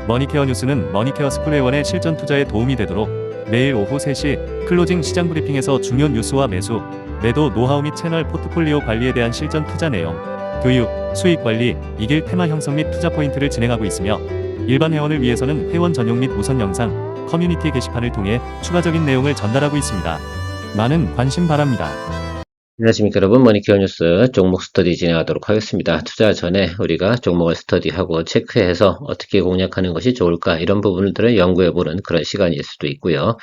머니케어 뉴스는 머니케어 스쿨회원의 실전 투자에 도움이 되도록 매일 오후 3시 클로징 시장 브리핑에서 중요 뉴스와 매수, 매도 노하우 및 채널 포트폴리오 관리에 대한 실전 투자 내용, 교육, 수익 관리, 이길 테마 형성 및 투자 포인트를 진행하고 있으며 일반 회원을 위해서는 회원 전용 및 우선 영상, 커뮤니티 게시판을 통해 추가적인 내용을 전달하고 있습니다. 많은 관심 바랍니다. 안녕하십니까 여러분, 머니케어 뉴스 종목 스터디 진행하도록 하겠습니다. 투자 전에 우리가 종목을 스터디하고 체크해서 어떻게 공략하는 것이 좋을까, 이런 부분들을 연구해보는 그런 시간일 수도 있고요.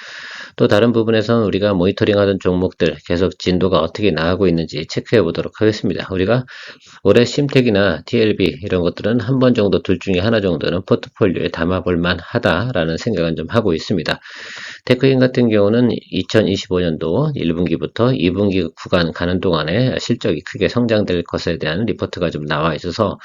또 다른 부분에서는 우리가 모니터링하던 종목들 계속 진도가 어떻게 나가고 있는지 체크해 보도록 하겠습니다. 우리가 올해 심텍이나 TLB 이런 것들은 한 번 정도 둘 중에 하나 정도는 포트폴리오에 담아볼 만하다라는 생각은 좀 하고 있습니다. 테크인 같은 경우는 2025년도 1분기부터 2분기 구간 가는 동안에 실적이 크게 성장될 것에 대한 리포트가 좀 나와 있어서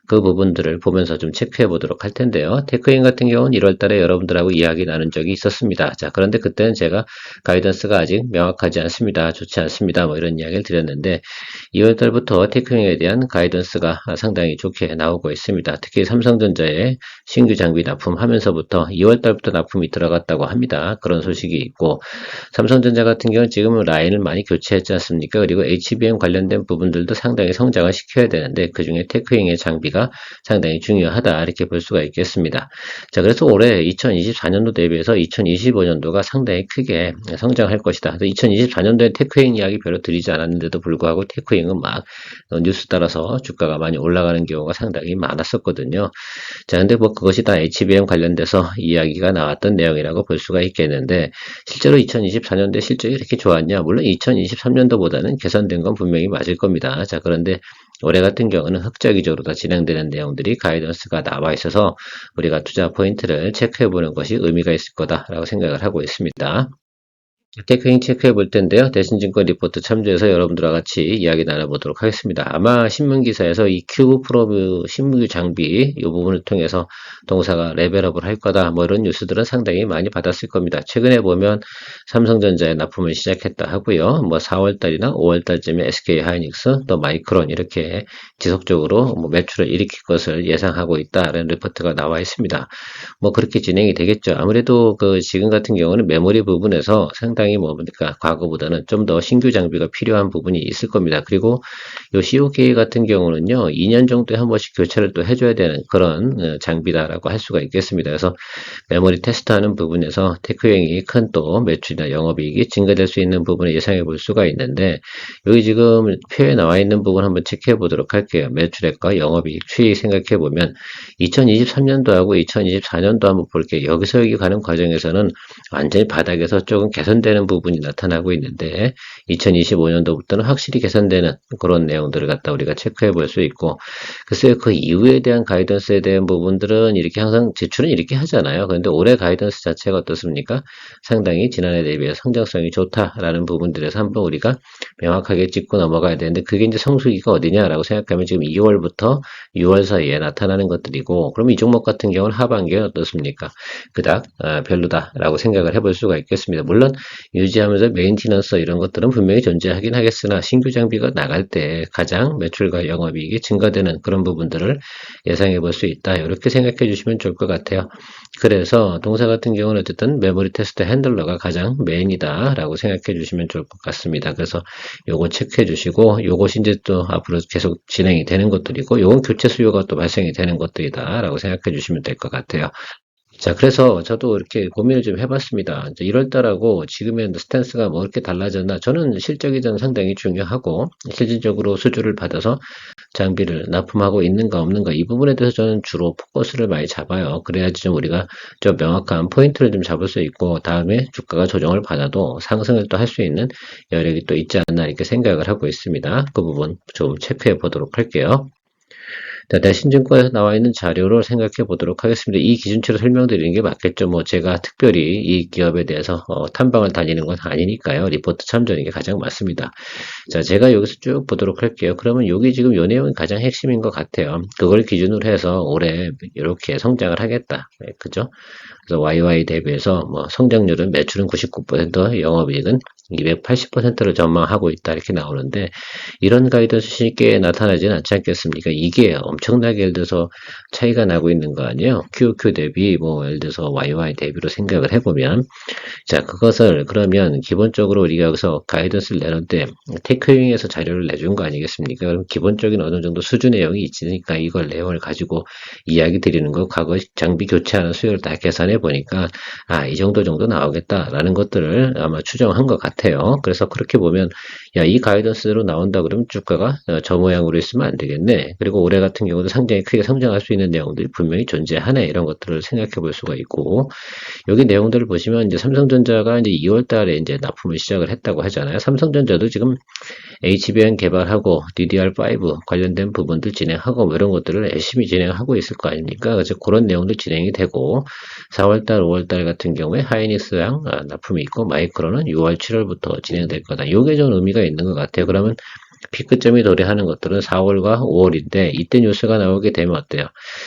그 부분들을 보면서 좀 체크해 보도록 할 텐데요. 테크인 같은 경우는 1월 달에 여러분들하고 이야기 나눈 적이 있었습니다. 자, 그런데 그때는 제가 가이던스가 아직 명확하지 않습니다. 좋지 않습니다. 뭐 이런 이야기를 드렸는데 2월 달부터 테크인에 대한 가이던스가 상당히 좋게 나오고 있습니다. 특히 삼성전자에 신규 장비 납품하면서부터 2월 달부터 납품이 들어갔다고 합니다. 그런 소식이 있고, 삼성전자 같은 경우는 지금은 라인을 많이 교체했지 않습니까? 그리고 HBM 관련된 부분들도 상당히 성장을 시켜야 되는데 그 중에 테크잉의 장비가 상당히 중요하다, 이렇게 볼 수가 있겠습니다. 자, 그래서 올해 2024년도 대비해서 2025년도가 상당히 크게 성장할 것이다. 2024년도에 테크잉 이야기 별로 드리지 않았는데도 불구하고 테크잉은 막 뉴스 따라서 주가가 많이 올라가는 경우가 상당히 많았었거든요. 자, 근데 뭐 그것이 다 HBM 관련돼서 이야기가 나왔던 내용이라고 볼 수가 있겠는데, 실제로 2024년도에 실적이 이렇게 좋았냐? 물론 2023년도보다는 개선된 건 분명히 맞을 겁니다. 자, 그런데 올해 같은 경우는 흑자기조로 다 진행되는 내용들이 가이던스가 나와 있어서 우리가 투자 포인트를 체크해보는 것이 의미가 있을 거다라고 생각을 하고 있습니다. 테크잉 체크해 볼 텐데요. 대신증권 리포트 참조해서 여러분들과 같이 이야기 나눠보도록 하겠습니다. 아마 신문기사에서 이 큐브 프로브 신무기 장비 이 부분을 통해서 동사가 레벨업을 할 거다, 뭐 이런 뉴스들은 상당히 많이 받았을 겁니다. 최근에 보면 삼성전자에 납품을 시작했다 하고요. 뭐 4월달이나 5월달쯤에 SK하이닉스 또 마이크론 이렇게 지속적으로 뭐 매출을 일으킬 것을 예상하고 있다라는 리포트가 나와 있습니다. 뭐 그렇게 진행이 되겠죠. 아무래도 그 지금 같은 경우는 메모리 부분에서 상당히 뭡니까, 과거보다는 좀 더 신규 장비가 필요한 부분이 있을 겁니다. 그리고 요 COK 같은 경우는요, 2년 정도에 한 번씩 교체를 또 해줘야 되는 그런 장비다라고 할 수가 있겠습니다. 그래서 메모리 테스트하는 부분에서 테크형이 큰 또 매출이나 영업이익이 증가될 수 있는 부분을 예상해 볼 수가 있는데, 여기 지금 표에 나와 있는 부분 한번 체크해 보도록 할게요. 매출액과 영업이익 추이 생각해 보면 2023년도하고 2024년도 한번 볼게요. 여기서 여기 가는 과정에서는 완전히 바닥에서 조금 개선되는 부분이 나타나고 있는데, 2025년도부터는 확실히 개선되는 그런 내용들을 갖다 우리가 체크해 볼 수 있고, 글쎄요, 그 이후에 대한 가이던스에 대한 부분들은 이렇게 항상 지출은 이렇게 하잖아요. 그런데 올해 가이던스 자체가 어떻습니까? 상당히 지난해 대비해 성장성이 좋다라는 부분들에서 한번 우리가 명확하게 짚고 넘어가야 되는데, 그게 이제 성수기가 어디냐라고 생각하면 지금 2월부터 6월 사이에 나타나는 것들이고, 그럼 이 종목 같은 경우는 하반기에 어떻습니까? 그닥 별로다라고 생각을 해볼 수가 있겠습니다. 물론 유지하면서 메인티넌스 이런 것들은 분명히 존재하긴 하겠으나, 신규 장비가 나갈 때 가장 매출과 영업이익이 증가되는 그런 부분들을 예상해 볼 수 있다, 이렇게 생각해 주시면 좋을 것 같아요. 그래서 동사 같은 경우는 어쨌든 메모리 테스트 핸들러가 가장 메인이다 라고 생각해 주시면 좋을 것 같습니다. 그래서 요거 체크해 주시고, 요것이 이제 또 앞으로 계속 진행이 되는 것들이고, 요건 교체 수요가 또 발생이 되는 것들이다 라고 생각해 주시면 될 것 같아요. 자, 그래서 저도 이렇게 고민을 좀 해봤습니다. 1월달하고 지금의 스탠스가 뭐 이렇게 달라졌나? 저는 실적이 전 상당히 중요하고, 실질적으로 수주를 받아서 장비를 납품하고 있는가 없는가, 이 부분에 대해서 저는 주로 포커스를 많이 잡아요. 그래야지 좀 우리가 좀 명확한 포인트를 좀 잡을 수 있고, 다음에 주가가 조정을 받아도 상승을 또 할 수 있는 여력이 또 있지 않나, 이렇게 생각을 하고 있습니다. 그 부분 좀 체크해 보도록 할게요. 대신증권에서 나와 있는 자료를 생각해 보도록 하겠습니다. 이 기준치로 설명드리는 게 맞겠죠. 뭐 제가 특별히 이 기업에 대해서 탐방을 다니는 건 아니니까요. 리포트 참조하는 게 가장 맞습니다. 자, 제가 여기서 쭉 보도록 할게요. 그러면 여기 지금 요 내용이 가장 핵심인 것 같아요. 그걸 기준으로 해서 올해 이렇게 성장을 하겠다. 네, 그죠? 그래서 YY 대비해서 뭐 성장률은 매출은 99%, 영업이익은 280%를 전망하고 있다, 이렇게 나오는데, 이런 가이던스 쉽게 나타나지는 않지 않겠습니까? 이게요, 엄청나게 예를 들어서 차이가 나고 있는 거 아니에요? QOQ 대비 뭐 예를 들어서 YY 대비로 생각을 해보면 자, 그것을 그러면 기본적으로 우리가 여기서 가이던스를 내놓을 때 테크윙에서 자료를 내준 거 아니겠습니까? 그럼 기본적인 어느 정도 수준 내용이 있으니까 이걸 내용을 가지고 이야기 드리는 거 과거 장비 교체하는 수요를 다 계산해 보니까 이 정도 나오겠다라는 것들을 아마 추정한 것 같아요. 그래서 그렇게 보면 야, 이 가이던스로 나온다 그러면 주가가 저 모양으로 있으면 안 되겠네. 그리고 올해 같은 경우도 상당히 크게 성장할 수 있는 내용들이 분명히 존재하네. 이런 것들을 생각해 볼 수가 있고 여기 내용들을 보시면 이제 삼성전자가 이제 2월 달에 이제 납품을 시작을 했다고 하잖아요. 삼성전자도 지금 HBM 개발하고 DDR5 관련된 부분들 진행하고 뭐 이런 것들을 열심히 진행하고 있을 거 아닙니까? 그래서 그런 내용도 진행이 되고 4월 달, 5월 달 같은 경우에 하이닉스랑 납품이 있고 마이크론은 6월, 7월부터 진행될 거다. 요게 좀 의미가 있는 것 같아요. 그러면 피크점이 도래하는 것들은 4월과 5월인데 이때 뉴스가 나오게 되면 어때요?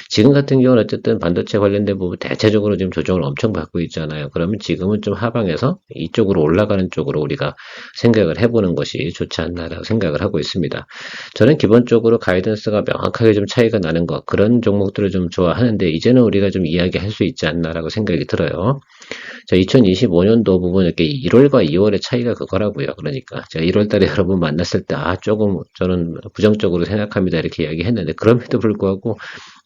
지금 같은 경우는 어쨌든 반도체 관련된 부분 대체적으로 지금 조정을 엄청 받고 있잖아요. 그러면 지금은 좀 하방에서 이쪽으로 올라가는 쪽으로 우리가 생각을 해보는 것이 좋지 않나라고 생각을 하고 있습니다. 저는 기본적으로 가이던스가 명확하게 좀 차이가 나는 것 그런 종목들을 좀 좋아하는데 이제는 우리가 좀 이야기할 수 있지 않나라고 생각이 들어요. 자, 2025년도 부분 이렇게 1월과 2월의 차이가 그거라고요. 그러니까 제가 1월 달에 여러분 만났을 때 조금 저는 부정적으로 생각합니다. 이렇게 이야기했는데 그럼에도 불구하고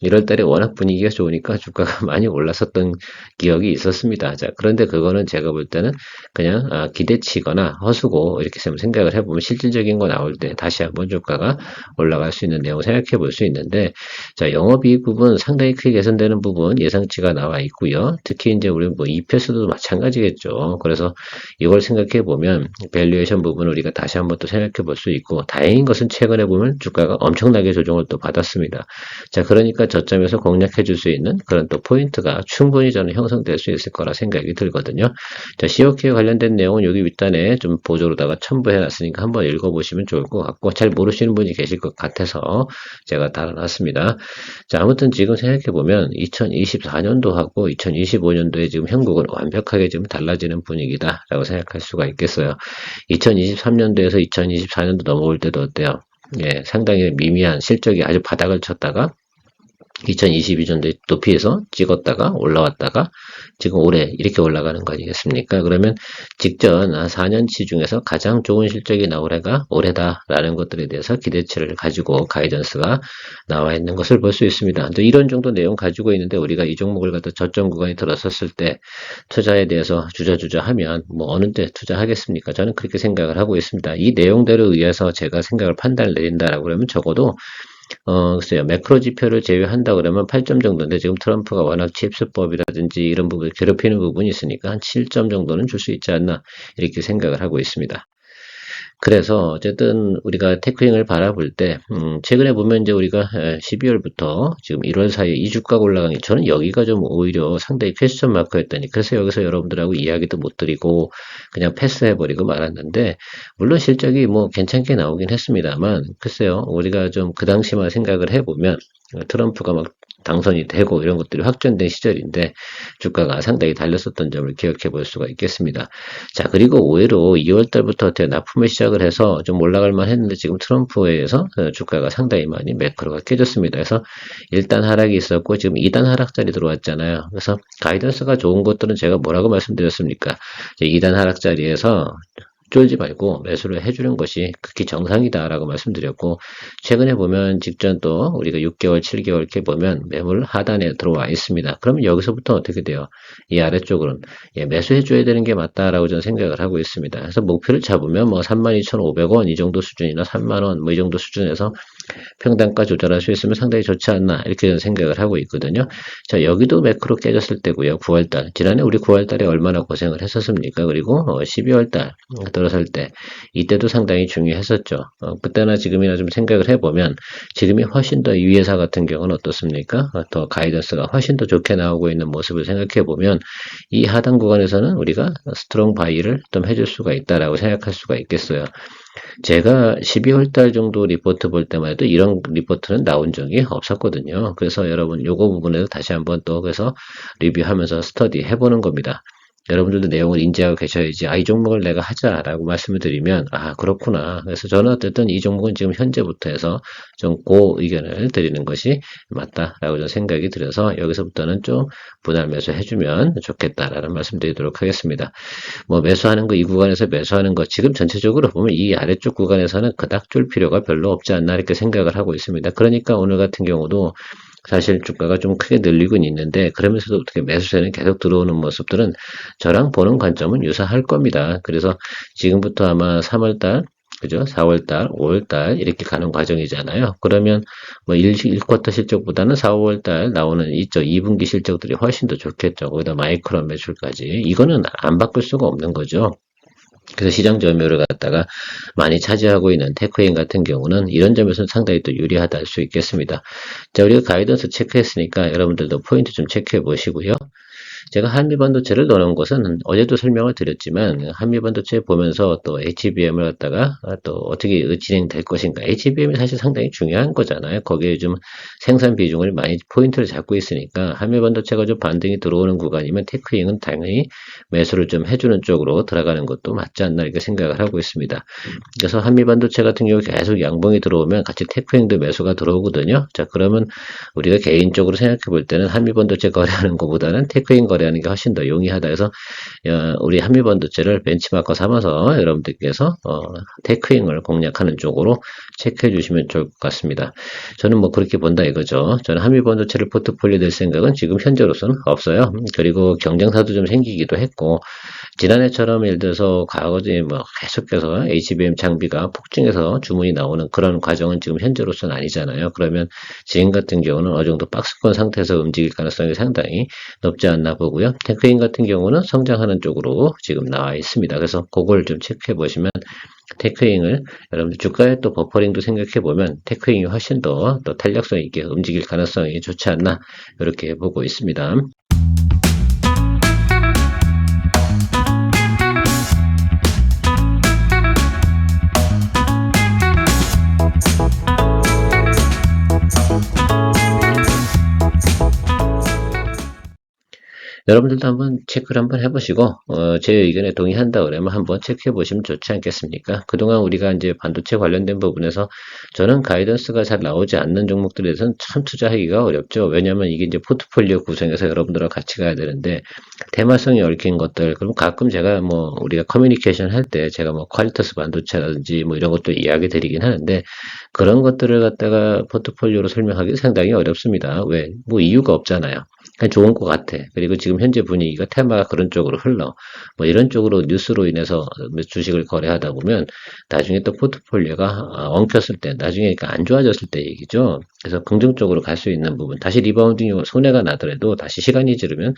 1월 달에 워낙 분위기가 좋으니까 주가가 많이 올랐었던 기억이 있었습니다. 자, 그런데 그거는 제가 볼 때는 그냥 기대치거나 허수고 이렇게 생각을 해보면 실질적인 거 나올 때 다시 한번 주가가 올라갈 수 있는 내용 생각해 볼 수 있는데 자, 영업이익 부분 상당히 크게 개선되는 부분 예상치가 나와 있고요. 특히 이제 우리 뭐 EPS도 마찬가지겠죠. 그래서 이걸 생각해 보면 밸류에이션 부분 우리가 다시 한번 또 생각해 볼 수 있고 다행인 것은 최근에 보면 주가가 엄청나게 조정을 또 받았습니다. 자, 그러니까 저점에서 공략해 줄 수 있는 그런 또 포인트가 충분히 저는 형성될 수 있을 거라 생각이 들거든요. 자, COQ 관련된 내용은 여기 윗단에 좀 보조로다가 첨부해 놨으니까 한번 읽어보시면 좋을 것 같고 잘 모르시는 분이 계실 것 같아서 제가 달아놨습니다. 자, 아무튼 지금 생각해 보면 2024년도하고 2025년도에 지금 형국은 완벽하게 지금 달라지는 분위기다라고 생각할 수가 있겠어요. 2023년도에서 2024년도 넘어올 때도 어때요? 예, 상당히 미미한 실적이 아주 바닥을 쳤다가 2022년도에 높이에서 찍었다가 올라왔다가 지금 올해 이렇게 올라가는 거 아니겠습니까? 그러면 직전 4년치 중에서 가장 좋은 실적이 나올 해가 올해다라는 것들에 대해서 기대치를 가지고 가이던스가 나와 있는 것을 볼 수 있습니다. 또 이런 정도 내용 가지고 있는데 우리가 이 종목을 갖다 저점 구간에 들어섰을 때 투자에 대해서 주저주저 하면 뭐 어느 때 투자하겠습니까? 저는 그렇게 생각을 하고 있습니다. 이 내용대로 의해서 제가 생각을 판단을 내린다라고 그러면 적어도 글쎄요. 매크로 지표를 제외한다 그러면 8점 정도인데 지금 트럼프가 워낙 칩스법이라든지 이런 부분을 괴롭히는 부분이 있으니까 한 7점 정도는 줄 수 있지 않나 이렇게 생각을 하고 있습니다. 그래서 어쨌든 우리가 테크윙을 바라볼 때 최근에 보면 이제 우리가 12월부터 지금 1월 사이에 이 주가가 올라간 게 저는 여기가 좀 오히려 상당히 퀘스천 마크였다니 그래서 여기서 여러분들하고 이야기도 못 드리고 그냥 패스해버리고 말았는데 물론 실적이 뭐 괜찮게 나오긴 했습니다만 글쎄요 우리가 좀 그 당시만 생각을 해보면 트럼프가 막 당선이 되고 이런 것들이 확정된 시절인데 주가가 상당히 달렸었던 점을 기억해 볼 수가 있겠습니다. 자, 그리고 오히려 2월 달부터 납품을 시작을 해서 좀 올라갈 만 했는데 지금 트럼프에 의해서 주가가 상당히 많이 매크로가 깨졌습니다. 그래서 1단 하락이 있었고 지금 2단 하락짜리 들어왔잖아요. 그래서 가이던스가 좋은 것들은 제가 뭐라고 말씀드렸습니까? 2단 하락짜리에서 쫄지 말고 매수를 해주는 것이 극히 정상이다라고 말씀드렸고 최근에 보면 직전 또 우리가 6개월, 7개월 이렇게 보면 매물 하단에 들어와 있습니다. 그러면 여기서부터 어떻게 돼요? 이 아래쪽으로는 매수해줘야 되는 게 맞다라고 저는 생각을 하고 있습니다. 그래서 목표를 잡으면 뭐 32,500원 이 정도 수준이나 3만원 뭐 이 정도 수준에서 평단가 조절할 수 있으면 상당히 좋지 않나 이렇게 저는 생각을 하고 있거든요. 자, 여기도 매크로 깨졌을 때고요. 9월달 지난해 우리 9월달에 얼마나 고생을 했었습니까? 그리고 12월달 들어설 때 이때도 상당히 중요했었죠. 그때나 지금이나 좀 생각을 해보면 지금이 훨씬 더 이 회사 같은 경우는 어떻습니까? 더 가이던스가 훨씬 더 좋게 나오고 있는 모습을 생각해 보면 이 하단 구간에서는 우리가 스트롱 바이를 좀 해줄 수가 있다라고 생각할 수가 있겠어요. 제가 12월 달 정도 리포트 볼 때만 해도 이런 리포트는 나온 적이 없었거든요. 그래서 여러분 요거 부분에서 다시 한번 또 그래서 리뷰하면서 스터디 해보는 겁니다. 여러분들도 내용을 인지하고 계셔야지, 이 종목을 내가 하자라고 말씀을 드리면, 그렇구나. 그래서 저는 어쨌든 이 종목은 지금 현재부터 해서 좀 의견을 드리는 것이 맞다라고 저는 생각이 들어서 여기서부터는 좀 분할 매수 해주면 좋겠다라는 말씀 드리도록 하겠습니다. 뭐 매수하는 거, 이 구간에서 매수하는 거, 지금 전체적으로 보면 이 아래쪽 구간에서는 그닥 줄 필요가 별로 없지 않나 이렇게 생각을 하고 있습니다. 그러니까 오늘 같은 경우도 사실 주가가 좀 크게 늘리곤 있는데, 그러면서도 어떻게 매수세는 계속 들어오는 모습들은 저랑 보는 관점은 유사할 겁니다. 그래서 지금부터 아마 3월달, 그죠? 4월달, 5월달 이렇게 가는 과정이잖아요. 그러면 뭐 1쿼터 실적보다는 4, 5월달 나오는 2분기 실적들이 훨씬 더 좋겠죠. 거기다 마이크로 매출까지. 이거는 안 바꿀 수가 없는 거죠. 그래서 시장 점유율을 갖다가 많이 차지하고 있는 테크인 같은 경우는 이런 점에서는 상당히 또 유리하다 할 수 있겠습니다. 자, 우리가 가이던스 체크했으니까 여러분들도 포인트 좀 체크해 보시고요. 제가 한미반도체를 넣어놓은 것은 어제도 설명을 드렸지만, 한미반도체 보면서 또 HBM을 갖다가 또 어떻게 진행될 것인가. HBM이 사실 상당히 중요한 거잖아요. 거기에 좀 생산 비중을 많이 포인트를 잡고 있으니까 한미반도체가 좀 반등이 들어오는 구간이면 테크잉은 당연히 매수를 좀 해주는 쪽으로 들어가는 것도 맞지 않나 이렇게 생각을 하고 있습니다. 그래서 한미반도체 같은 경우 계속 양봉이 들어오면 같이 테크잉도 매수가 들어오거든요. 자, 그러면 우리가 개인적으로 생각해 볼 때는 한미반도체 거래하는 것보다는 테크잉 거래하는 게 훨씬 더 용이하다 해서 우리 한미반도체를 벤치마크 삼아서 여러분들께서 테크잉을 공략하는 쪽으로 체크해 주시면 좋을 것 같습니다. 저는 뭐 그렇게 본다 이거죠. 저는 한미반도체를 포트폴리오 될 생각은 지금 현재로서는 없어요. 그리고 경쟁사도 좀 생기기도 했고, 지난해처럼 예를 들어서 과거에 뭐 계속해서 HBM 장비가 폭증해서 주문이 나오는 그런 과정은 지금 현재로서는 아니잖아요. 그러면 지금 같은 경우는 어느 정도 박스권 상태에서 움직일 가능성이 상당히 높지 않나 보고요. 테크인 같은 경우는 성장하는 쪽으로 지금 나와 있습니다. 그래서 그걸 좀 체크해 보시면 테크잉을 여러분들 주가의 또 버퍼링도 생각해 보면 테크잉이 훨씬 더 탄력성 있게 움직일 가능성이 좋지 않나 이렇게 보고 있습니다. 여러분들도 한번 체크를 한번 해보시고 제 의견에 동의한다 그러면 한번 체크해 보시면 좋지 않겠습니까? 그동안 우리가 이제 반도체 관련된 부분에서 저는 가이던스가 잘 나오지 않는 종목들에 대해서는 참 투자하기가 어렵죠. 왜냐하면 이게 이제 포트폴리오 구성에서 여러분들과 같이 가야 되는데 테마성이 얽힌 것들, 그럼 가끔 제가 뭐 우리가 커뮤니케이션 할 때 제가 뭐 퀄리터스 반도체라든지 뭐 이런 것도 이야기 드리긴 하는데, 그런 것들을 갖다가 포트폴리오로 설명하기 상당히 어렵습니다. 왜? 뭐 이유가 없잖아요. 그냥 좋은 것 같아. 그리고 지금 현재 분위기가 테마가 그런 쪽으로 흘러. 뭐 이런 쪽으로 뉴스로 인해서 주식을 거래하다 보면 나중에 또 포트폴리오가 엉켰을 때, 나중에 그러니까 안 좋아졌을 때 얘기죠. 그래서 긍정적으로 갈 수 있는 부분, 다시 리바운딩 손해가 나더라도 다시 시간이 지르면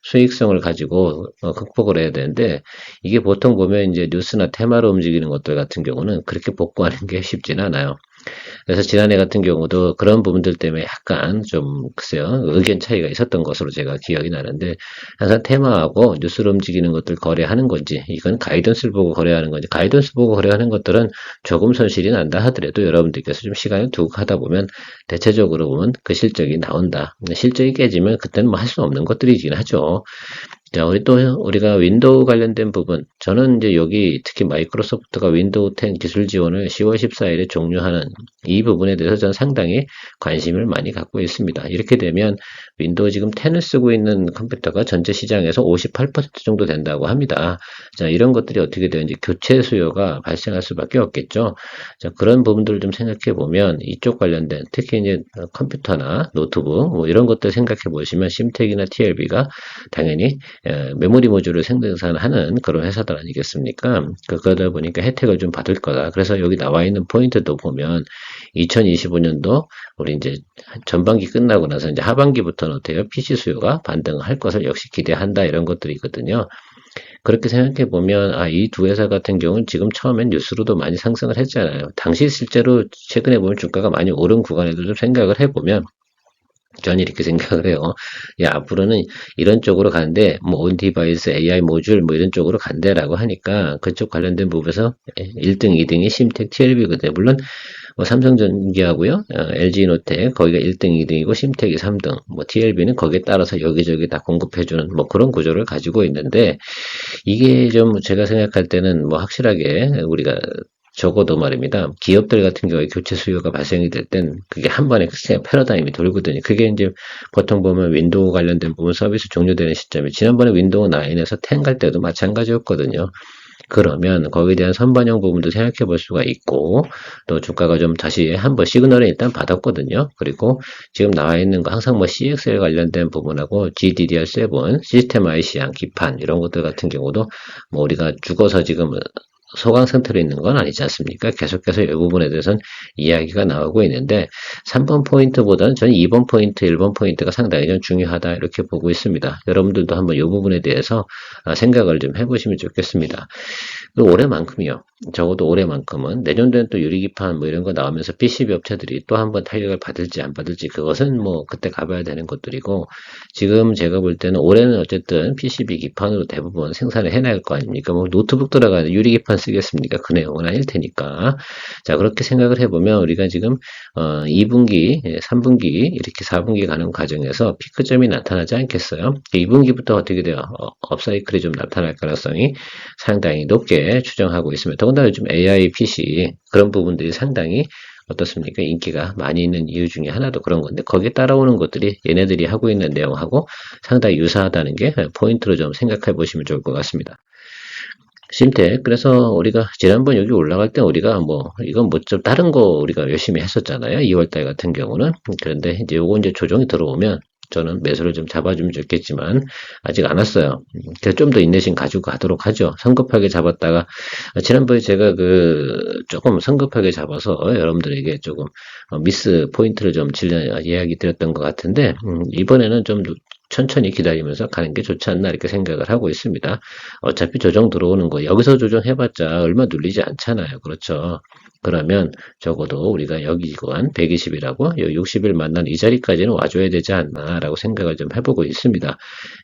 수익성을 가지고 극복을 해야 되는데, 이게 보통 보면 이제 뉴스나 테마로 움직이는 것들 같은 경우는 그렇게 복구하는 게 쉽진 않아요. 그래서 지난해 같은 경우도 그런 부분들 때문에 약간 좀 글쎄요 의견 차이가 있었던 것으로 제가 기억이 나는데, 항상 테마하고 뉴스로 움직이는 것들 거래하는 건지, 이건 가이던스를 보고 거래하는 건지, 가이던스 보고 거래하는 것들은 조금 손실이 난다 하더라도 여러분들께서 좀 시간을 두고 하다 보면 대체적으로 보면 그 실적이 나온다. 실적이 깨지면 그때는 뭐 할 수 없는 것들이긴 하죠. 자, 우리가 윈도우 관련된 부분, 저는 이제 여기 특히 마이크로소프트가 윈도우 10 기술 지원을 10월 14일에 종료하는 이 부분에 대해서 저는 상당히 관심을 많이 갖고 있습니다. 이렇게 되면 윈도우 지금 10을 쓰고 있는 컴퓨터가 전체 시장에서 58% 정도 된다고 합니다. 자, 이런 것들이 어떻게 되는지 교체 수요가 발생할 수밖에 없겠죠. 자, 그런 부분들을 좀 생각해 보면 이쪽 관련된 특히 이제 컴퓨터나 노트북 뭐 이런 것들 생각해 보시면 심텍이나 TLB가 당연히 메모리 모듈을 생산하는 그런 회사들 아니겠습니까? 그러다 보니까 혜택을 좀 받을 거다. 그래서 여기 나와 있는 포인트도 보면 2025년도 우리 이제 전반기 끝나고 나서 이제 하반기부터는 어때요? PC 수요가 반등할 것을 역시 기대한다 이런 것들이 있거든요. 그렇게 생각해 보면 이 두 회사 같은 경우는 지금 처음엔 뉴스로도 많이 상승을 했잖아요. 당시 실제로 최근에 보면 주가가 많이 오른 구간에도 좀 생각을 해보면 저는 이렇게 생각을 해요. 야, 앞으로는 이런 쪽으로 간대, 뭐, 온 디바이스, AI 모듈, 뭐, 이런 쪽으로 간대라고 하니까, 그쪽 관련된 부분에서 1등, 2등이 심텍 TLB거든요. 물론, 뭐 삼성전기하고요, LG노텍 거기가 1등, 2등이고 심택이 3등, 뭐 TLB는 거기에 따라서 여기저기 다 공급해주는 뭐 그런 구조를 가지고 있는데 이게 좀 제가 생각할 때는 뭐 확실하게 우리가 적어도 말입니다. 기업들 같은 경우에 교체 수요가 발생이 될 땐 그게 한 번에 그냥 패러다임이 돌거든요. 그게 이제 보통 보면 윈도우 관련된 부분 서비스 종료되는 시점이 지난번에 윈도우 9에서 10 갈 때도 마찬가지였거든요. 그러면 거기에 대한 선반영 부분도 생각해 볼 수가 있고 또 주가가 좀 다시 한번 시그널을 일단 받았거든요. 그리고 지금 나와 있는 거 항상 뭐 CXL 관련된 부분하고 GDDR7, 시스템 IC양 기판 이런 것들 같은 경우도 뭐 우리가 죽어서 지금 소강 상태로 있는 건 아니지 않습니까? 계속해서 이 부분에 대해서는 이야기가 나오고 있는데 3번 포인트보다는 저는 2번 포인트, 1번 포인트가 상당히 좀 중요하다 이렇게 보고 있습니다. 여러분들도 한번 이 부분에 대해서 생각을 좀 해보시면 좋겠습니다. 올해만큼이요. 적어도 올해만큼은 내년도엔 또 유리기판 뭐 이런 거 나오면서 PCB 업체들이 또 한번 타격을 받을지 안 받을지 그것은 뭐 그때 가봐야 되는 것들이고 지금 제가 볼 때는 올해는 어쨌든 PCB 기판으로 대부분 생산을 해나갈 거 아닙니까? 뭐 노트북 들어가는 유리기판 쓰겠습니까? 그 내용은 아닐 테니까. 자, 그렇게 생각을 해보면 우리가 지금 2분기, 3분기 이렇게 4분기 가는 과정에서 피크점이 나타나지 않겠어요? 2분기부터 어떻게 돼요? 업사이클이 좀 나타날 가능성이 상당히 높게 추정하고 있습니다. 더군다나 요즘 AI PC 그런 부분들이 상당히 어떻습니까? 인기가 많이 있는 이유 중에 하나도 그런 건데 거기에 따라오는 것들이 얘네들이 하고 있는 내용하고 상당히 유사하다는 게 포인트로 좀 생각해 보시면 좋을 것 같습니다. 심택. 그래서 우리가 지난번 여기 올라갈 때 우리가 뭐 이건 뭐 좀 다른 거 우리가 열심히 했었잖아요. 2월달 같은 경우는. 그런데 이제 요거 이제 조정이 들어오면 저는 매수를 좀 잡아주면 좋겠지만 아직 안 왔어요. 그래서 좀 더 인내심 가지고 가도록 하죠. 성급하게 잡았다가 지난번에 제가 그 조금 성급하게 잡아서 여러분들에게 조금 미스 포인트를 좀 이야기 드렸던 것 같은데 이번에는 좀 천천히 기다리면서 가는 게 좋지 않나 이렇게 생각을 하고 있습니다. 어차피 조정 들어오는 거 여기서 조정해봤자 얼마 눌리지 않잖아요. 그렇죠. 그러면 적어도 우리가 여기 구간 120이라고 60일 만난 이 자리까지는 와줘야 되지 않나라고 생각을 좀 해보고 있습니다.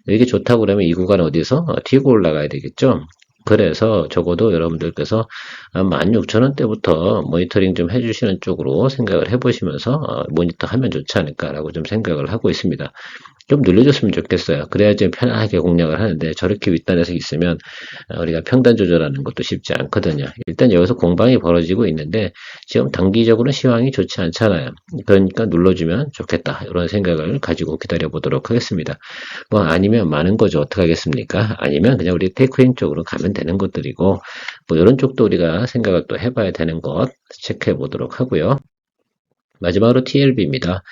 이게 좋다고 그러면 이 구간 어디서 튀고 올라가야 되겠죠. 그래서 적어도 여러분들께서 16,000원대부터 모니터링 좀 해주시는 쪽으로 생각을 해보시면서 모니터 하면 좋지 않을까라고 좀 생각을 하고 있습니다. 좀 늘려줬으면 좋겠어요. 그래야지 편하게 공략을 하는데 저렇게 윗단에서 있으면 우리가 평단 조절하는 것도 쉽지 않거든요. 일단 여기서 공방이 벌어지고 있는데 지금 단기적으로는 시황이 좋지 않잖아요. 그러니까 눌러주면 좋겠다. 이런 생각을 가지고 기다려 보도록 하겠습니다. 뭐 아니면 많은 거죠. 어떻게 하겠습니까? 아니면 그냥 우리 테이크인 쪽으로 가면 되는 것들이고 뭐 이런 쪽도 우리가 생각을 또 해봐야 되는 것 체크해 보도록 하고요. 마지막으로 TLB입니다.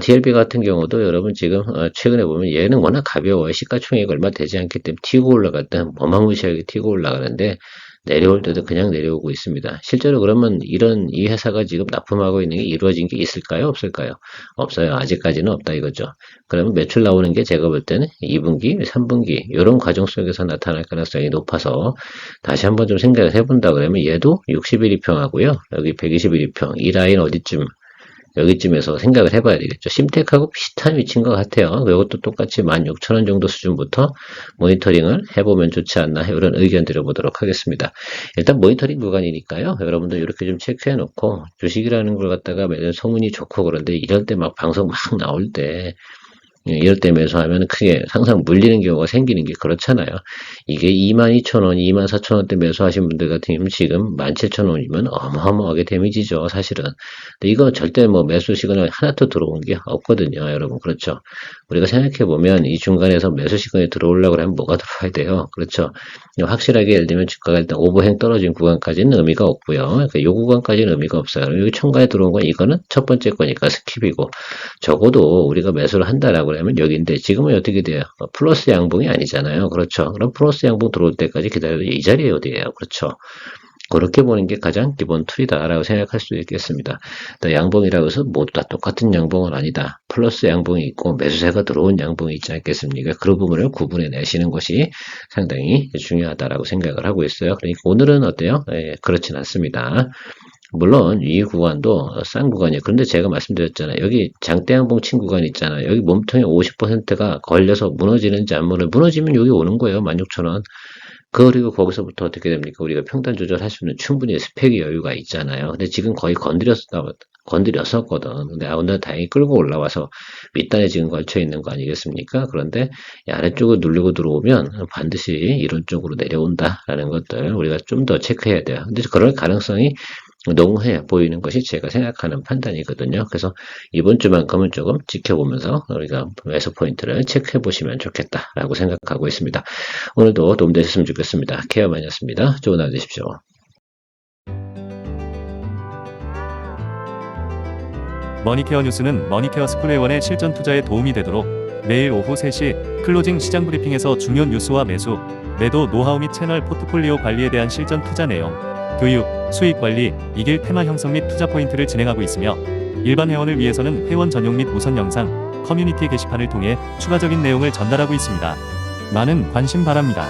TLB 같은 경우도 여러분 지금 최근에 보면 얘는 워낙 가벼워요. 시가총액 얼마 되지 않기 때문에 튀고 올라갔다 어마무시하게 튀고 올라가는데 내려올 때도 그냥 내려오고 있습니다. 실제로 그러면 이 회사가 지금 납품하고 있는 게 이루어진 게 있을까요? 없을까요? 없어요. 아직까지는 없다 이거죠. 그러면 매출 나오는 게 제가 볼 때는 2분기, 3분기 이런 과정 속에서 나타날 가능성이 높아서 다시 한번 좀 생각을 해본다 그러면 얘도 60일 이평하고요. 여기 120일 이평 이 라인 어디쯤 여기쯤에서 생각을 해봐야 되겠죠. 심텍하고 비슷한 위치인 것 같아요. 이것도 똑같이 16,000원 정도 수준부터 모니터링을 해보면 좋지 않나 이런 의견 드려보도록 하겠습니다. 일단 모니터링 구간이니까요. 여러분들 이렇게 좀 체크해 놓고 주식이라는 걸 갖다가 매년 소문이 좋고 그런데 이럴 때 막 방송 막 나올 때 이럴 때 매수하면 크게 항상 물리는 경우가 생기는 게 그렇잖아요. 이게 22,000원, 24,000원대 매수하신 분들 같은 경우는 지금 17,000원이면 어마어마하게 데미지죠, 사실은. 근데 이거 절대 뭐 매수 시그널 하나도 들어온 게 없거든요, 여러분. 그렇죠. 우리가 생각해보면 이 중간에서 매수 시그널이 들어오려고 하면 뭐가 들어와야 돼요. 그렇죠. 확실하게 예를 들면 주가가 일단 오버행 떨어진 구간까지는 의미가 없고요. 그러니까 이 구간까지는 의미가 없어요. 여기 청가에 들어온 건 이거는 첫 번째 거니까 스킵이고 적어도 우리가 매수를 한다라고 하면 여기인데 지금은 어떻게 돼요? 플러스 양봉이 아니잖아요. 그렇죠. 그럼 플러스 양봉 들어올 때까지 기다려도 이 자리에 어디예요? 그렇죠. 그렇게 보는 게 가장 기본 툴이다라고 생각할 수 있겠습니다. 또 양봉이라고 해서 모두 다 똑같은 양봉은 아니다. 플러스 양봉이 있고 매수세가 들어온 양봉이 있지 않겠습니까? 그 부분을 구분해 내시는 것이 상당히 중요하다라고 생각을 하고 있어요. 그러니까 오늘은 어때요? 그렇진 않습니다. 물론 이 구간도 싼 구간이에요. 그런데 제가 말씀드렸잖아요. 여기 장대양봉 친 구간 있잖아요. 여기 몸통이 50%가 걸려서 무너지는지 안 무너지면 여기 오는 거예요. 16,000원. 그리고 거기서부터 어떻게 됩니까? 우리가 평단 조절할 수 있는 충분히 스펙의 여유가 있잖아요. 근데 지금 거의 건드렸었거든. 근데 오늘 다행히 끌고 올라와서 밑단에 지금 걸쳐 있는 거 아니겠습니까? 그런데 이 아래쪽을 누르고 들어오면 반드시 이런 쪽으로 내려온다라는 것들 우리가 좀 더 체크해야 돼요. 근데 그럴 가능성이 농후해 보이는 것이 제가 생각하는 판단이거든요. 그래서 이번 주만큼은 조금 지켜보면서 우리가 매수 포인트를 체크해 보시면 좋겠다라고 생각하고 있습니다. 오늘도 도움되셨으면 좋겠습니다. 케어만이었습니다. 좋은 하루 되십시오. 머니케어 뉴스는 머니케어 스쿨 회원의 실전 투자에 도움이 되도록 매일 오후 3시 클로징 시장 브리핑에서 중요 뉴스와 매수, 매도 노하우 및 채널 포트폴리오 관리에 대한 실전 투자 내용, 교육, 수익 관리, 이길 테마 형성 및 투자 포인트를 진행하고 있으며 일반 회원을 위해서는 회원 전용 및 우선 영상, 커뮤니티 게시판을 통해 추가적인 내용을 전달하고 있습니다. 많은 관심 바랍니다.